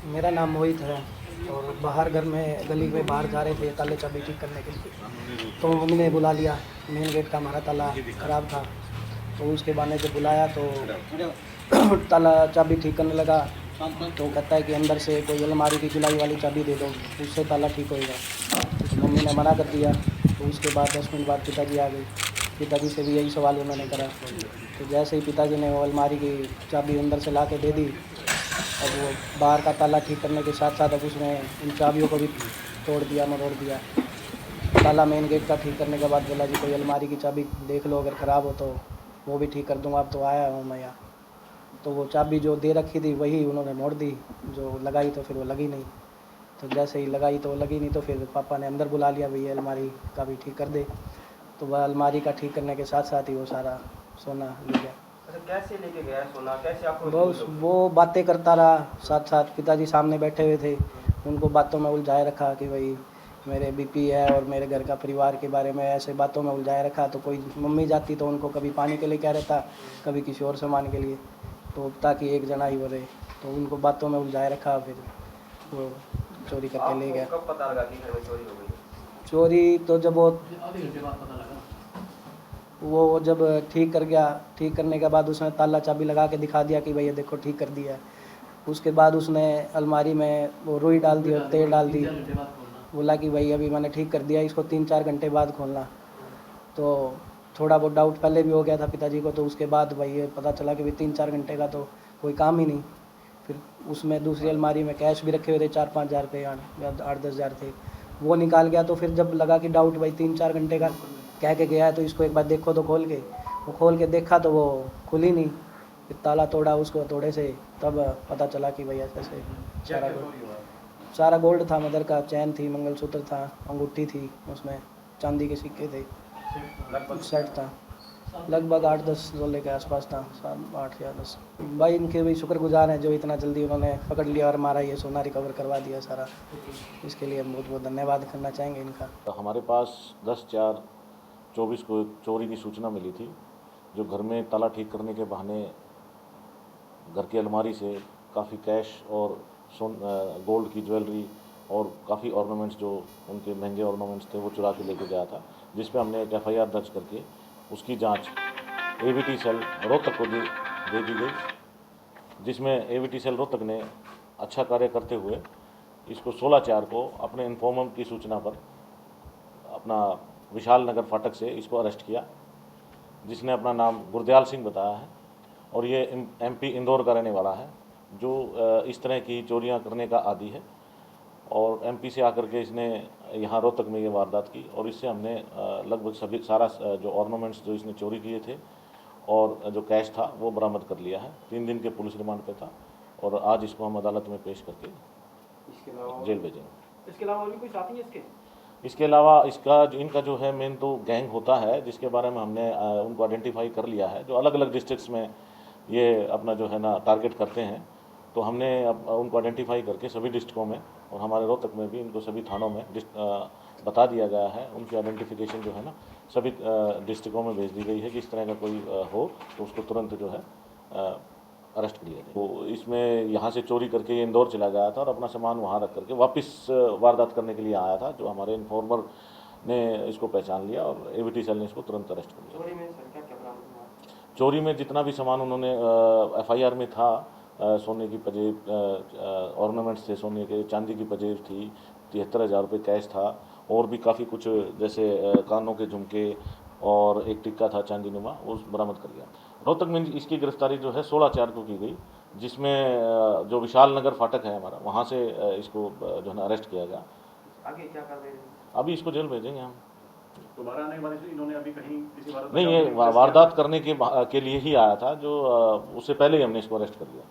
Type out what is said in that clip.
मेरा नाम मोहित है और बाहर घर में गली में बाहर जा रहे थे ताले चाबी ठीक करने के लिए। तो मम्मी ने बुला लिया। मेन गेट का हमारा ताला ख़राब था, तो उसके बहाने से बुलाया तो ताला चाबी ठीक करने लगा। तो कहता है कि अंदर से कोई अलमारी की जुलाई वाली चाबी दे दो, उससे ताला ठीक होएगा। तो मम्मी ने मना कर दिया। तो उसके बाद 10 मिनट बाद पिताजी आ गए। पिताजी से भी यही सवाल उन्होंने करा। तो जैसे ही पिताजी ने वो अलमारी की चाबी अंदर से ला के दे दी, अब वो बाहर का ताला ठीक करने के साथ साथ अब उसने इन चाबियों को भी तोड़ दिया, मरोड़ दिया। ताला मेन गेट का ठीक करने के बाद बोला जी कोई अलमारी की चाबी देख लो, अगर ख़राब हो तो वो भी ठीक कर दूँगा, अब तो आया हूँ मैं यहाँ। तो वो चाबी जो दे रखी थी वही उन्होंने मोड़ दी, जो लगाई तो फिर वो लगी नहीं। तो जैसे ही लगाई तो वो लगी नहीं, तो फिर पापा ने अंदर बुला लिया, भैया अलमारी का भी ठीक कर दे। तो वह अलमारी का ठीक करने के साथ साथ ही वो सारा सोना ले गया। अच्छा, कैसे लेके गया है सोना? कैसे आपको वो बातें करता रहा, साथ साथ पिताजी सामने बैठे हुए थे, उनको बातों में उलझाए रखा कि भाई मेरे बीपी है और मेरे घर का परिवार के बारे में ऐसे बातों में उलझाए रखा। तो कोई मम्मी जाती तो उनको कभी पानी के लिए कह रहता, कभी किसी और सामान के लिए, तो ताकि एक जना ही वो रहे। तो उनको बातों में उलझाए रखा, फिर वो चोरी करके ले गया। आपको कब पता लगा कि घर में चोरी हो गई? चोरी तो जब वो जब ठीक कर गया, ठीक करने के बाद उसने ताला चाबी लगा के दिखा दिया कि भाई ये देखो ठीक कर दिया है। उसके बाद उसने अलमारी में वो रुई डाल दी और तेल डाल दी। बोला कि भाई अभी मैंने ठीक कर दिया, इसको 3-4 घंटे बाद खोलना। तो थोड़ा बहुत डाउट पहले भी हो गया था पिताजी को, तो उसके बाद भाई ये पता चला कि भाई 3-4 घंटे का तो कोई काम ही नहीं। फिर उसमें दूसरी अलमारी में कैश भी रखे हुए थे, 4-5 हज़ार रुपये या 8-10 हज़ार थे, वो निकाल गया। तो फिर जब लगा कि डाउट भाई 3-4 घंटे का कह के गया है तो इसको एक बार देखो तो खोल के, वो खोल के देखा तो वो खुली नहीं। फिर ताला तोड़ा उसको थोड़े से, तब पता चला कि भैया कैसे सारा गोल्ड था, मदर का चैन थी, मंगलसूत्र था, अंगूठी थी, उसमें चांदी के सिक्के थे, लगभग सेट था, लगभग 8-10 तोले के आसपास था, 7-8 या 10। भाई इनके भी शुक्रगुजार हैं जो इतना जल्दी उन्होंने पकड़ लिया और हमारा ये सोना रिकवर करवा दिया सारा। इसके लिए हम बहुत बहुत धन्यवाद करना चाहेंगे इनका। तो हमारे पास 10/4/24 को एक चोरी की सूचना मिली थी, जो घर में ताला ठीक करने के बहाने घर की अलमारी से काफ़ी कैश और गोल्ड की ज्वेलरी और काफ़ी ऑर्नामेंट्स, जो उनके महंगे ऑर्नामेंट्स थे, वो चुरा के लेके गया था, जिस पे हमने एक FIR दर्ज करके उसकी जांच AVT सेल रोहतक को दे दी गई, जिसमें AVT सेल रोहतक ने अच्छा कार्य करते हुए इसको 16/4 को अपने इन्फॉर्मर की सूचना पर अपना विशाल नगर फाटक से इसको अरेस्ट किया, जिसने अपना नाम गुरदयाल सिंह बताया है और ये MP इंदौर का रहने वाला है, जो इस तरह की चोरियां करने का आदी है। और MP से आकर के इसने यहाँ रोहतक में ये वारदात की और इससे हमने लगभग सभी सारा जो ऑर्नामेंट्स जो इसने चोरी किए थे और जो कैश था वो बरामद कर लिया है। 3 दिन के पुलिस रिमांड पे था और आज इसको हम अदालत में पेश करके जेल भेजेंगे। इसके अलावा और भी कोई साथी है इसके? इसके अलावा इनका जो है मेन तो गैंग होता है, जिसके बारे में हमने उनको आइडेंटिफाई कर लिया है, जो अलग अलग डिस्ट्रिक्ट्स में ये अपना जो है ना टारगेट करते हैं। तो हमने उनको आइडेंटिफाई करके सभी डिस्ट्रिक्टों में और हमारे रोहतक में भी इनको सभी थानों में बता दिया गया है। उनकी आइडेंटिफिकेशन जो है ना सभी डिस्ट्रिक्टों में भेज दी गई है कि इस तरह का कोई हो तो उसको तुरंत जो है अरेस्ट कर लिया गया। तो इसमें यहाँ से चोरी करके ये इंदौर चला गया था और अपना सामान वहाँ रख करके वापस वारदात करने के लिए आया था, जो हमारे इन्फॉर्मर ने इसको पहचान लिया और AVT सेल ने इसको तुरंत अरेस्ट कर लिया। चोरी में सर क्या क्या बरामद हुआ? चोरी में जितना भी सामान उन्होंने FIR में था, सोने की पजेब, ऑर्नामेंट्स थे सोने के, चांदी की पजेब थी, 73,000 रुपये कैश था और भी काफ़ी कुछ, जैसे कानों के झुमके और एक टिक्का था चांदी नुमा, वो बरामद कर लिया। रोहतक में इसकी गिरफ्तारी जो है 16/4 को की गई, जिसमें जो विशाल नगर फाटक है हमारा, वहाँ से इसको जो है ना अरेस्ट किया गया। आगे क्या कर रहे हैं? अभी इसको जेल भेजेंगे हम। दोबारा आने के बाद इन्होंने अभी कहीं किसी नहीं, ये वारदात करने के लिए ही आया था, जो उससे पहले ही हमने इसको अरेस्ट कर लिया।